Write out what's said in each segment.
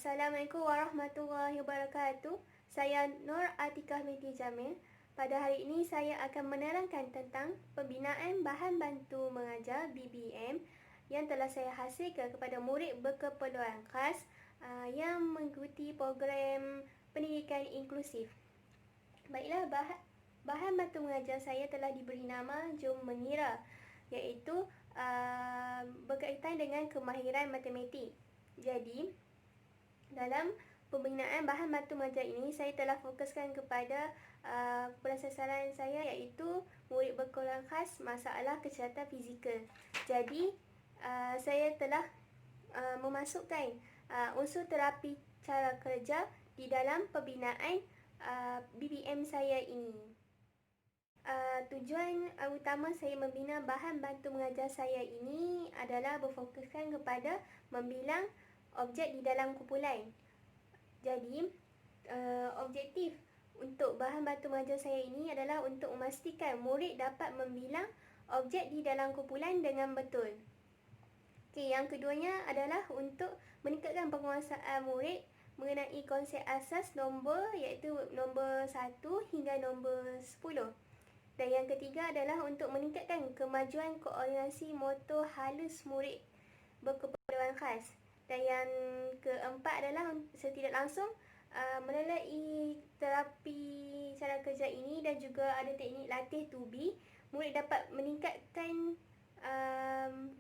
Assalamualaikum warahmatullahi wabarakatuh. Saya Nur Atikah binti Jamil. Pada hari ini saya akan menerangkan tentang pembinaan bahan bantu mengajar BBM yang telah saya hasilkan kepada murid berkeperluan khas yang mengikuti program pendidikan inklusif. Baiklah, bahan bantu mengajar saya telah diberi nama Jom Mengira, iaitu berkaitan dengan kemahiran matematik. Jadi, dalam pembinaan bahan bantu mengajar ini, saya telah fokuskan kepada sasaran saya, iaitu murid berkeperluan khas masalah kesihatan fizikal. Jadi, saya telah memasukkan unsur terapi cara kerja di dalam pembinaan BBM saya ini. Tujuan utama saya membina bahan bantu mengajar saya ini adalah berfokuskan kepada membilang objek di dalam kumpulan. Jadi, objektif untuk bahan bantu mengajar saya ini adalah untuk memastikan murid dapat membilang objek di dalam kumpulan dengan betul. Okey, yang keduanya adalah untuk meningkatkan penguasaan murid mengenai konsep asas nombor, iaitu nombor 1 hingga nombor 10. Dan yang ketiga adalah untuk meningkatkan kemajuan koordinasi motor halus murid berkeperluan khas. Dan yang keempat adalah setidak langsung melalui terapi cara kerja ini dan juga ada teknik latih 2B, murid dapat meningkatkan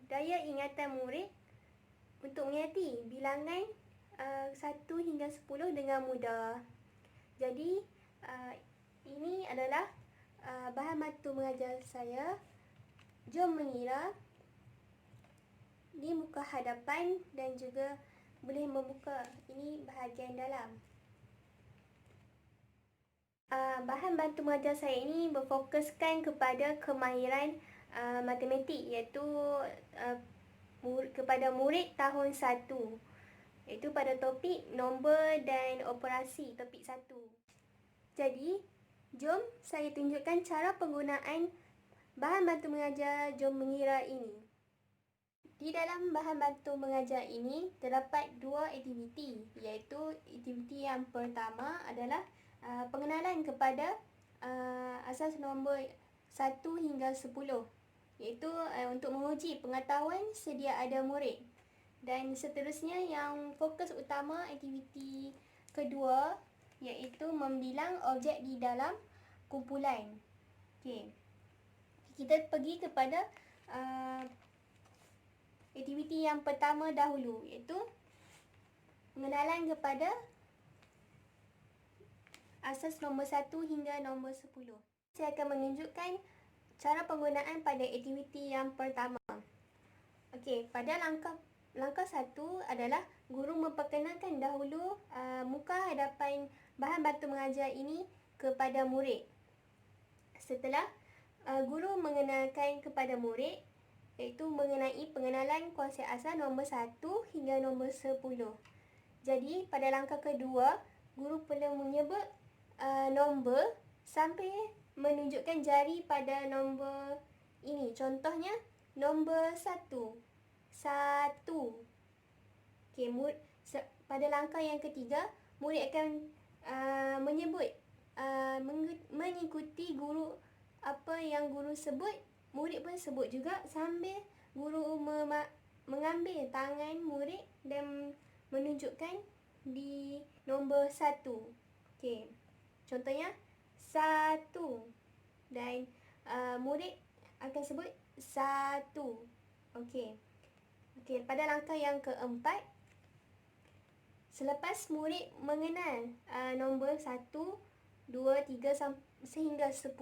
daya ingatan murid untuk mengingati bilangan 1 hingga 10 dengan mudah. Jadi, ini adalah bahan bantu mengajar saya, Jom Mengira, di muka hadapan dan juga boleh membuka ini bahagian dalam. Bahan bantu mengajar saya ini berfokuskan kepada kemahiran matematik, iaitu kepada murid tahun 1, iaitu pada topik nombor dan operasi, topik 1. Jadi, jom saya tunjukkan cara penggunaan bahan bantu mengajar Jom Mengira ini. Di dalam bahan bantu mengajar ini terdapat 2 aktiviti, iaitu aktiviti yang pertama adalah pengenalan kepada asas nombor 1 hingga 10, iaitu untuk menguji pengetahuan sedia ada murid. Dan seterusnya yang fokus utama aktiviti kedua, iaitu membilang objek di dalam kumpulan. Okey. Kita pergi kepada aktiviti yang pertama dahulu, iaitu pengenalan kepada asas nombor 1 hingga nombor 10. Saya akan menunjukkan cara penggunaan pada aktiviti yang pertama. Okey, pada langkah 1 adalah guru memperkenalkan dahulu muka hadapan bahan bantu mengajar ini kepada murid. Setelah guru mengenalkan kepada murid, iaitu mengenai pengenalan konsep asas nombor 1 hingga nombor 10. Jadi, pada langkah kedua, guru perlu menyebut nombor sampai menunjukkan jari pada nombor ini. Contohnya, nombor 1. Okey, pada langkah yang ketiga, murid akan menyebut, mengikuti guru apa yang guru sebut. Murid pun sebut juga sambil guru mengambil tangan murid dan menunjukkan di nombor 1. Okey. Contohnya 1 dan murid akan sebut 1. Okey. Okey, pada langkah yang keempat, selepas murid mengenal nombor 1, 2, 3 sehingga 10,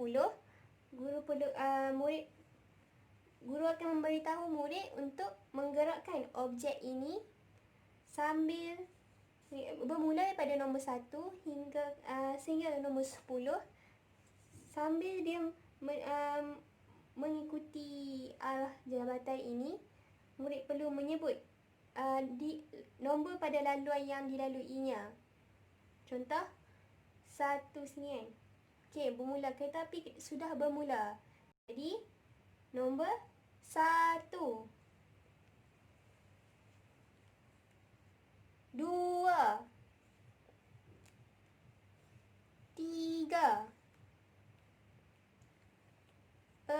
guru akan memberitahu murid untuk menggerakkan objek ini sambil bermula daripada nombor 1 sehingga nombor 10, sambil dia mengikuti arah jabatan ini. Murid perlu menyebut di nombor pada laluan yang dilaluinya. Contoh 1 sini kan. Okey, bermula, kereta api sudah bermula. Jadi, nombor 1, 2,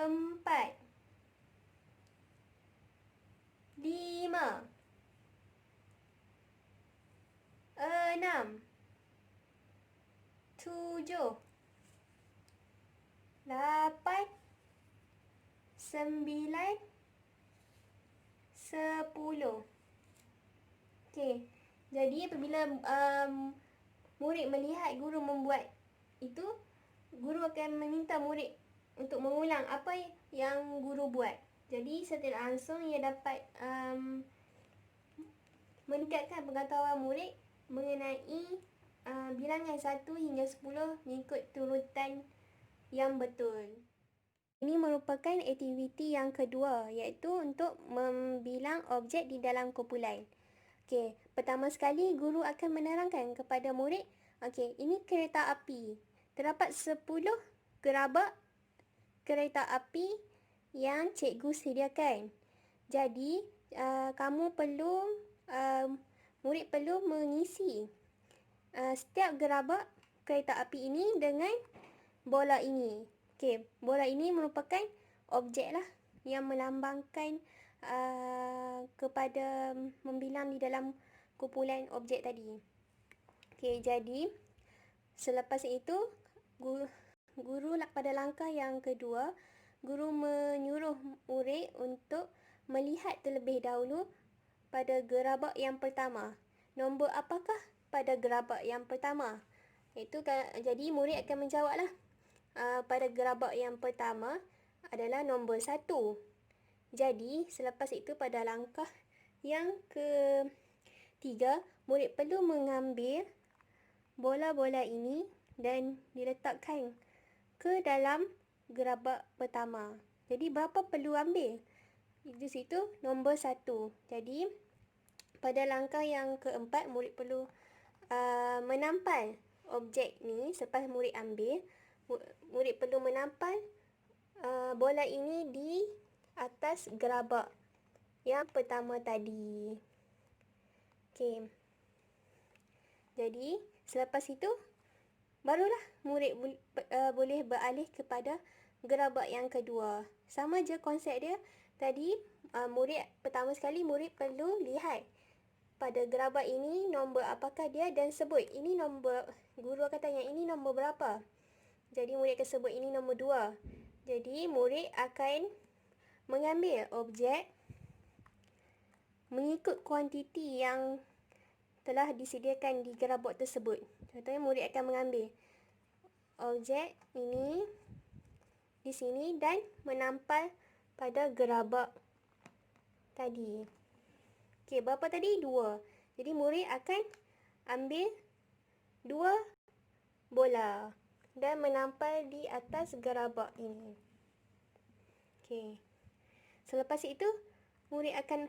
4, 5, 6, 7, 8, 9, 10. Okey. Jadi apabila murid melihat guru membuat itu, guru akan meminta murid untuk mengulang apa yang guru buat. Jadi secara langsung ia dapat meningkatkan pengetahuan murid mengenai bilangan 1 hingga 10 mengikut turutan yang betul. Ini merupakan aktiviti yang kedua, iaitu untuk membilang objek di dalam kumpulan. Okey, pertama sekali guru akan menerangkan kepada murid, okey, ini kereta api. Terdapat 10 gerabak kereta api yang cikgu sediakan. Jadi, murid perlu mengisi setiap gerabak kereta api ini dengan bola ini. Okey, bola ini merupakan objek lah yang melambangkan kepada membilang di dalam kumpulan objek tadi. Okey, jadi selepas itu guru pada langkah yang kedua, guru menyuruh murid untuk melihat terlebih dahulu pada gerabak yang pertama. Nombor apakah pada gerabak yang pertama? Jadi murid akan menjawablah. Pada gerabak yang pertama adalah nombor 1. Jadi selepas itu pada langkah yang ketiga, murid perlu mengambil bola-bola ini dan diletakkan ke dalam gerabak pertama. Jadi berapa perlu ambil? Di situ nombor 1. Jadi pada langkah yang keempat, murid perlu menampal objek ni. Selepas murid ambil, murid perlu menampal bola ini di atas gerabak yang pertama tadi. Okey. Jadi selepas itu barulah murid boleh beralih kepada gerabak yang kedua. Sama je konsep dia. Tadi pertama sekali murid perlu lihat pada gerabak ini nombor apakah dia dan sebut. Ini nombor, guru akan tanya ini nombor berapa. Jadi murid akan sebut ini nombor 2. Jadi murid akan mengambil objek mengikut kuantiti yang telah disediakan di gerabak tersebut. Contohnya murid akan mengambil objek ini di sini dan menampal pada gerabak tadi. Okey, berapa tadi? 2. Jadi murid akan ambil 2 bola dan menampal di atas gerabak ini. Okey. Selepas itu murid akan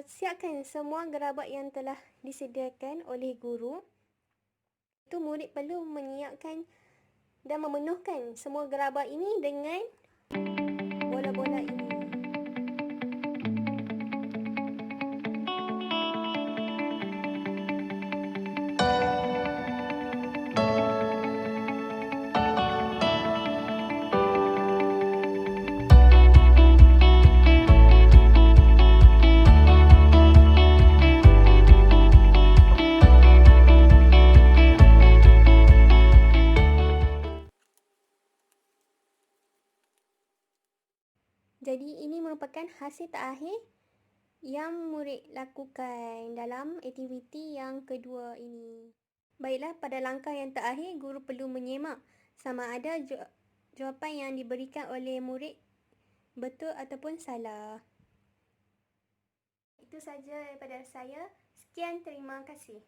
siapkan semua gerabak yang telah disediakan oleh guru. Itu murid perlu menyiapkan dan memenuhkan semua gerabak ini dengan bola-bola ini. Jadi ini merupakan hasil terakhir yang murid lakukan dalam aktiviti yang kedua ini. Baiklah, pada langkah yang terakhir, guru perlu menyemak sama ada jawapan yang diberikan oleh murid betul ataupun salah. Itu saja daripada saya. Sekian, terima kasih.